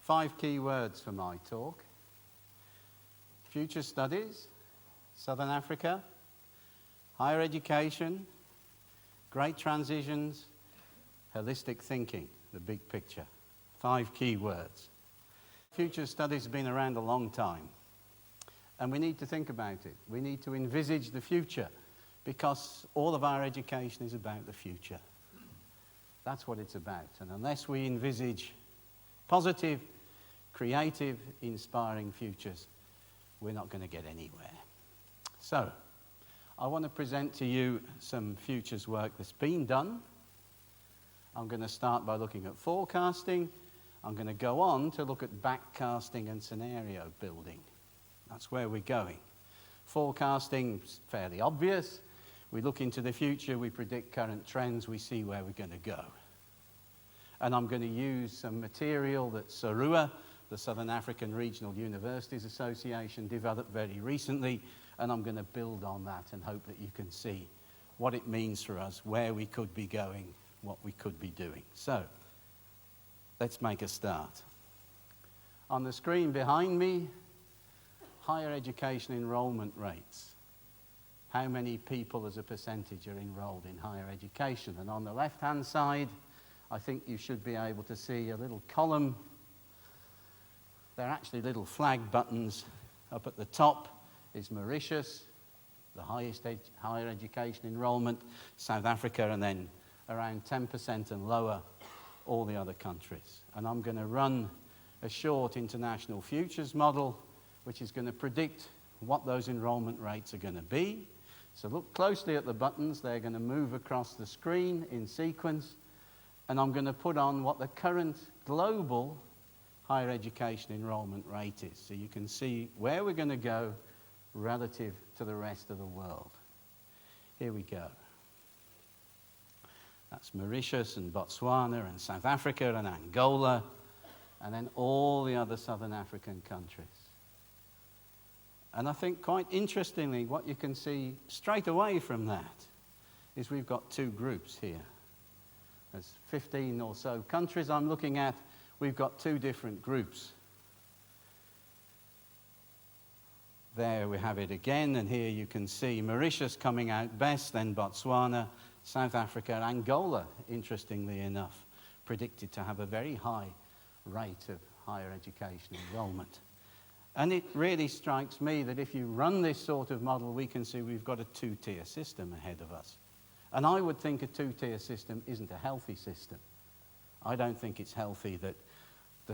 5 key words for my talk. Future studies, Southern Africa, higher education, great transitions, holistic thinking, the big picture. 5 key words. Future studies have been around a long time, and we need to think about it. We need to envisage the future, because all of our education is about the future. That's what it's about. And unless we envisage positive, creative, inspiring futures, we're not going to get anywhere. So, I want to present to you some futures work that's been done. I'm going to start by looking at forecasting. I'm going to go on to look at backcasting and scenario building. That's where we're going. Forecasting is fairly obvious. We look into the future, we predict current trends, we see where we're going to go. And I'm going to use some material that SARUA, the Southern African Regional Universities Association, developed very recently, and I'm going to build on that and hope that you can see what it means for us, where we could be going, what we could be doing. So, let's make a start. On the screen behind me, higher education enrollment rates. How many people as a percentage are enrolled in higher education? And on the left-hand side, I think you should be able to see a little column. They're actually little flag buttons. Up at the top is Mauritius, the highest higher education enrollment, South Africa, and then around 10% and lower, all the other countries. And I'm going to run a short international futures model, which is going to predict what those enrollment rates are going to be. So look closely at the buttons. They're going to move across the screen in sequence. And I'm going to put on what the current global higher education enrollment rate is. So you can see where we're going to go relative to the rest of the world. Here we go. That's Mauritius and Botswana and South Africa and Angola, and then all the other Southern African countries. And I think quite interestingly, what you can see straight away from that is we've got 2 groups here. There's 15 or so countries I'm looking at. We've got 2 different groups. There we have it again, and here you can see Mauritius coming out best, then Botswana, South Africa, Angola, interestingly enough, predicted to have a very high rate of higher education enrollment. And it really strikes me that if you run this sort of model, we can see we've got a 2-tier system ahead of us. And I would think a 2-tier system isn't a healthy system. I don't think it's healthy that the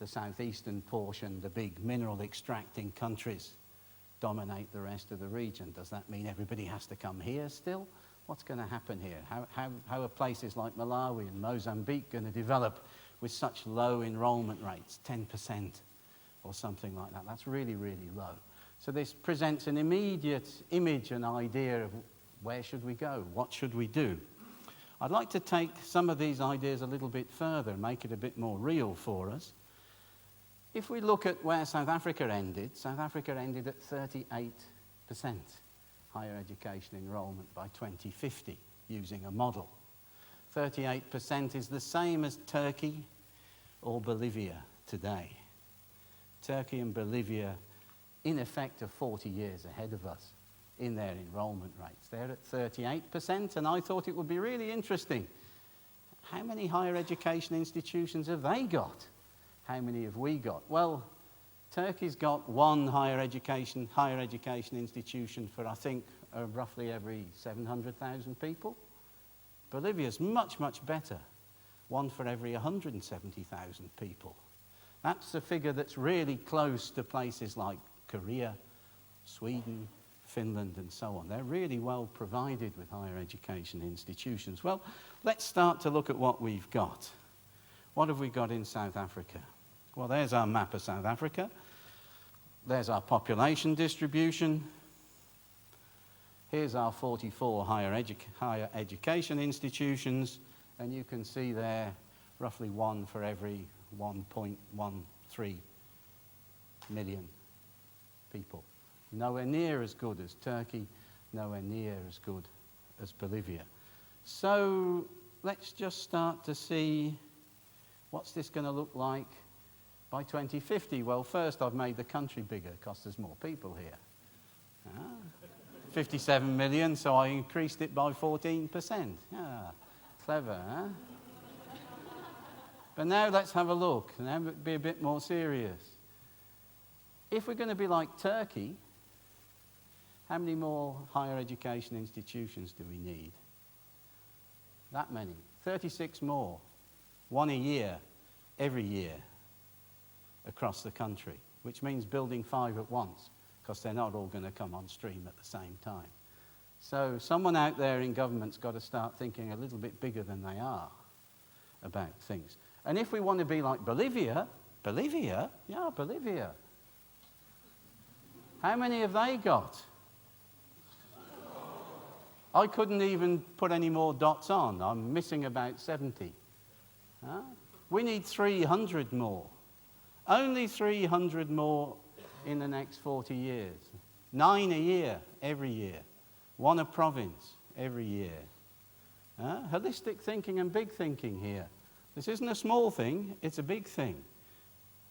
southeastern portion, the big mineral extracting countries, dominate the rest of the region. Does that mean everybody has to come here still? What's going to happen here? How are places like Malawi and Mozambique going to develop with such low enrollment rates, 10% or something like that? That's really, really low. So this presents an immediate image and idea of where should we go? What should we do? I'd like to take some of these ideas a little bit further, make it a bit more real for us. If we look at where South Africa ended at 38% higher education enrollment by 2050 using a model. 38% is the same as Turkey or Bolivia today. Turkey and Bolivia, in effect, are 40 years ahead of us in their enrollment rates. They're at 38%, and I thought it would be really interesting. How many higher education institutions have they got? How many have we got? Well, Turkey's got 1 higher education institution for, I think, roughly every 700,000 people. Bolivia's much, much better. 1 for every 170,000 people. That's a figure that's really close to places like Korea, Sweden, Finland, and so on. They're really well provided with higher education institutions. Well, let's start to look at what we've got. What have we got in South Africa? Well, there's our map of South Africa. There's our population distribution. Here's our 44 higher education institutions, and you can see there roughly 1 for every 1.13 million people. Nowhere near as good as Turkey, nowhere near as good as Bolivia. So let's just start to see what's this going to look like By 2050, well, first I've made the country bigger because there's more people here. 57 million, so I increased it by 14%. Clever, huh? But now let's have a look and be a bit more serious. If we're going to be like Turkey, how many more higher education institutions do we need? That many. 36 more. One a year, every year, across the country, which means building 5 at once, because they're not all going to come on stream at the same time. So someone out there in government's got to start thinking a little bit bigger than they are about things. And if we want to be like Bolivia, how many have they got? I couldn't even put any more dots on. I'm missing about 70. We need 300 more. Only 300 more in the next 40 years. 9 a year, every year. 1 a province, every year. Holistic thinking and big thinking here. This isn't a small thing, it's a big thing.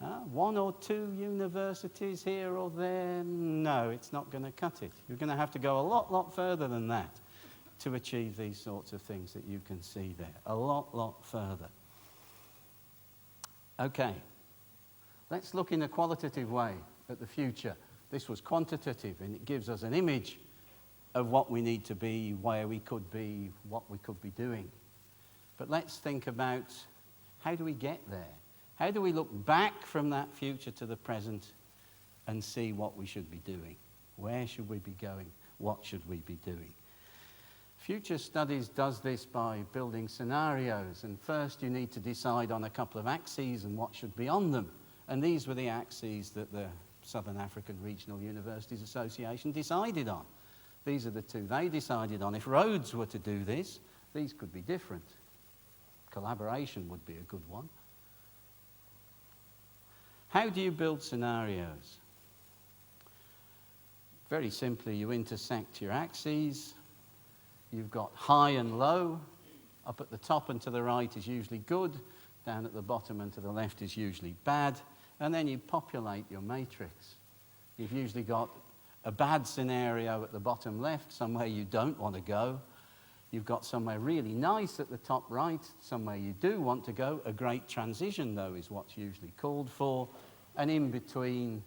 1 or 2 universities here or there, no, it's not going to cut it. You're going to have to go a lot further than that to achieve these sorts of things that you can see there. A lot further. Okay, let's look in a qualitative way at the future. This was quantitative, and it gives us an image of what we need to be, where we could be, what we could be doing. But let's think about, how do we get there? How do we look back from that future to the present and see what we should be doing? Where should we be going? What should we be doing? Future Studies does this by building scenarios, and first you need to decide on a couple of axes and what should be on them. And these were the axes that the Southern African Regional Universities Association decided on. These are the 2 they decided on. If Rhodes were to do this, these could be different. Collaboration would be a good one. How do you build scenarios? Very simply, you intersect your axes. You've got high and low. Up at the top and to the right is usually good. Down at the bottom and to the left is usually bad. And then you populate your matrix. You've usually got a bad scenario at the bottom left, somewhere you don't want to go. You've got somewhere really nice at the top right, somewhere you do want to go. A great transition, though, is what's usually called for. And in between,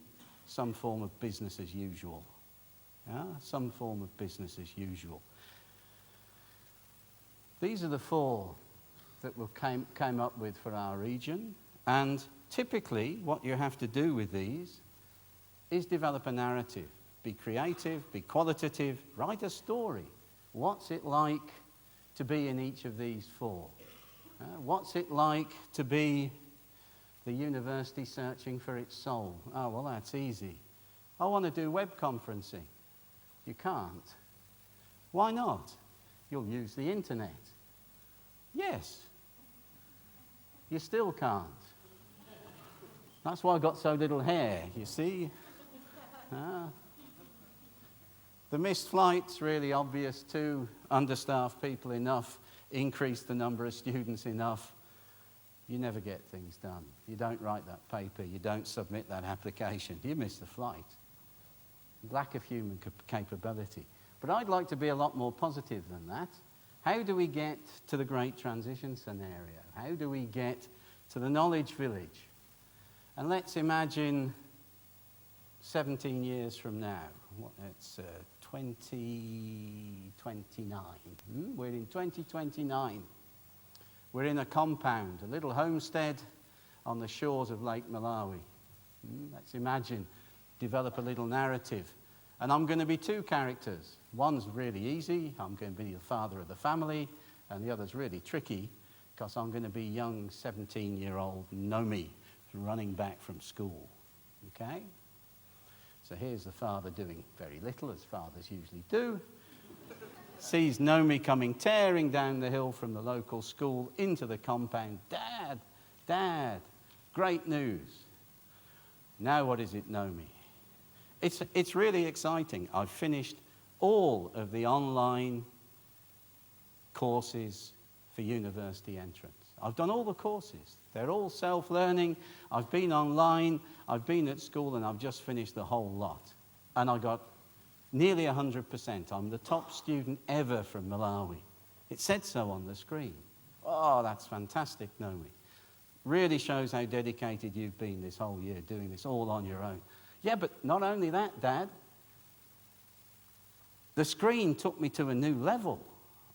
some form of business as usual. Some form of business as usual. These are the 4 that we came up with for our region. And typically, what you have to do with these is develop a narrative. Be creative, be qualitative, write a story. What's it like to be in each of these 4? What's it like to be the university searching for its soul? Oh, well, that's easy. I want to do web conferencing. You can't. Why not? You'll use the internet. Yes. You still can't. That's why I've got so little hair, you see. The missed flight's really obvious too. Understaffed people enough, increase the number of students enough. You never get things done. You don't write that paper, you don't submit that application. You miss the flight. Lack of human capability. But I'd like to be a lot more positive than that. How do we get to the Great Transition scenario? How do we get to the knowledge village? And let's imagine 17 years from now. It's 2029. We're in 2029. We're in a compound, a little homestead on the shores of Lake Malawi. Let's imagine, develop a little narrative. And I'm going to be 2 characters. One's really easy. I'm going to be the father of the family. And the other's really tricky because I'm going to be young 17-year-old Nomi running back from school. Okay? So here's the father doing very little, as fathers usually do. Sees Nomi coming tearing down the hill from the local school into the compound. Dad, Dad, great news. Now what is it, Nomi? It's really exciting. I've finished all of the online courses for university entrance. I've done all the courses. They're all self-learning. I've been online, I've been at school, and I've just finished the whole lot. And I got nearly 100%. I'm the top student ever from Malawi. It said so on the screen. Oh, that's fantastic, Naomi. Really shows how dedicated you've been this whole year, doing this all on your own. Yeah, but not only that, Dad. The screen took me to a new level.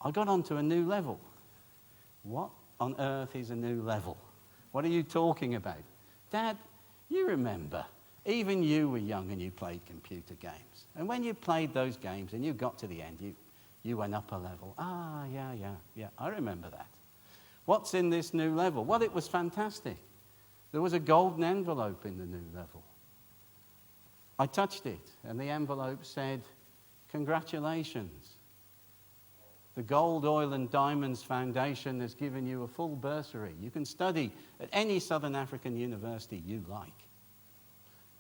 I got onto a new level. What on earth is a new level? What are you talking about? Dad, you remember, even you were young and you played computer games. And when you played those games and you got to the end, you went up a level. Ah, yeah, I remember that. What's in this new level? Well, it was fantastic. There was a golden envelope in the new level. I touched it, and the envelope said, "Congratulations. The Gold, Oil and Diamonds Foundation has given you a full bursary. You can study at any Southern African university you like."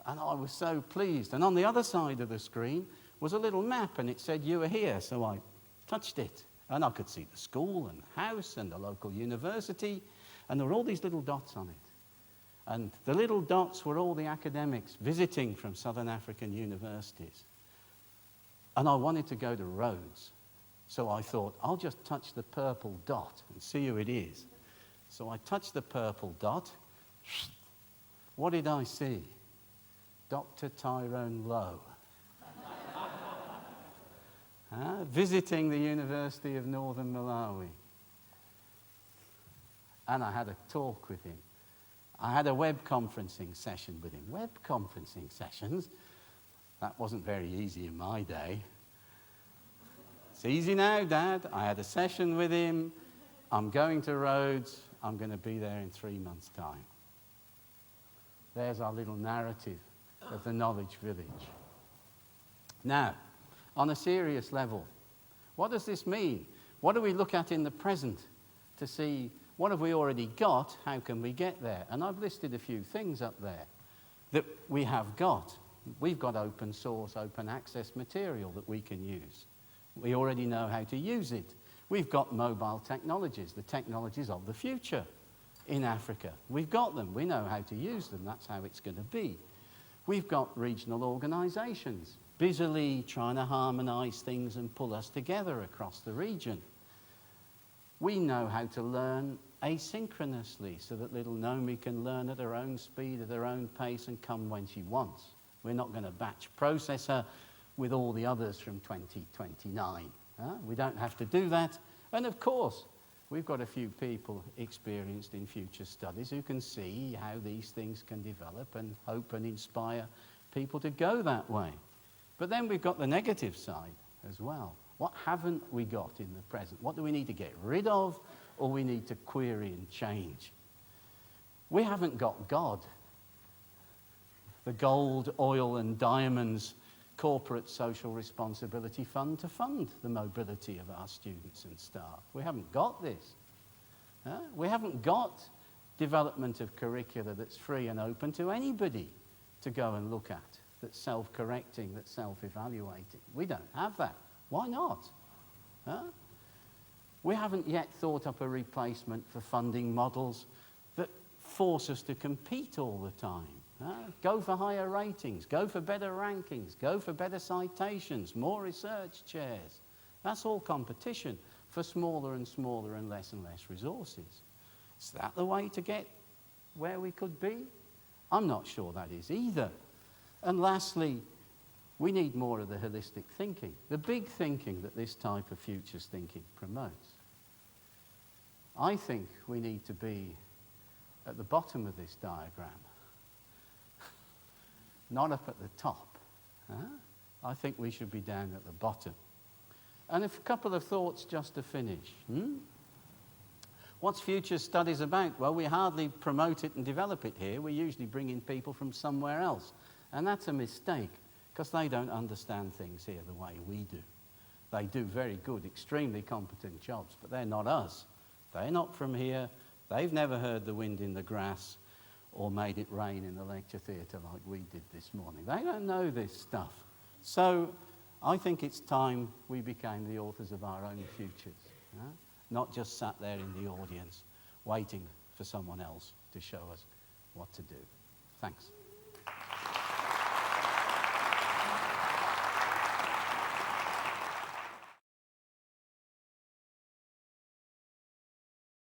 And I was so pleased. And on the other side of the screen was a little map, and it said you were here. So I touched it, and I could see the school and the house and the local university, and there were all these little dots on it. And the little dots were all the academics visiting from Southern African universities. And I wanted to go to Rhodes. So I thought, I'll just touch the purple dot and see who it is. So I touched the purple dot. What did I see? Dr. Tyrone Lowe. Visiting the University of Northern Malawi. And I had a talk with him. I had a web conferencing session with him. Web conferencing sessions? That wasn't very easy in my day. It's easy now, Dad. I had a session with him. I'm going to Rhodes. I'm going to be there in 3 months' time. There's our little narrative of the knowledge village. Now, on a serious level, what does this mean? What do we look at in the present to see what have we already got? How can we get there? And I've listed a few things up there that we have got. We've got open source, open access material that we can use. We already know how to use it. We've got mobile technologies, the technologies of the future in Africa. We've got them. We know how to use them. That's how it's going to be. We've got regional organizations busily trying to harmonize things and pull us together across the region. We know how to learn asynchronously so that little Naomi can learn at her own speed, at her own pace, and come when she wants. We're not going to batch process her with all the others from 2029. We don't have to do that. And of course, we've got a few people experienced in future studies who can see how these things can develop and hope and inspire people to go that way. But then we've got the negative side as well. What haven't we got in the present? What do we need to get rid of, or we need to query and change? We haven't got God. The Gold, Oil and Diamonds Corporate Social Responsibility Fund to fund the mobility of our students and staff. We haven't got this. We haven't got development of curricula that's free and open to anybody to go and look at, that's self-correcting, that's self-evaluating. We don't have that. Why not? We haven't yet thought up a replacement for funding models that force us to compete all the time. Go for higher ratings, go for better rankings, go for better citations, more research chairs. That's all competition for smaller and smaller and less resources. Is that the way to get where we could be? I'm not sure that is either. And lastly, we need more of the holistic thinking, the big thinking that this type of futures thinking promotes. I think we need to be at the bottom of this diagram, not up at the top. I think we should be down at the bottom. And a couple of thoughts just to finish. What's future studies about? Well, we hardly promote it and develop it here. We usually bring in people from somewhere else. And that's a mistake, because they don't understand things here the way we do. They do very good, extremely competent jobs, but they're not us. They're not from here. They've never heard the wind in the grass or made it rain in the lecture theatre like we did this morning. They don't know this stuff. So I think it's time we became the authors of our own futures, not just sat there in the audience waiting for someone else to show us what to do. Thanks.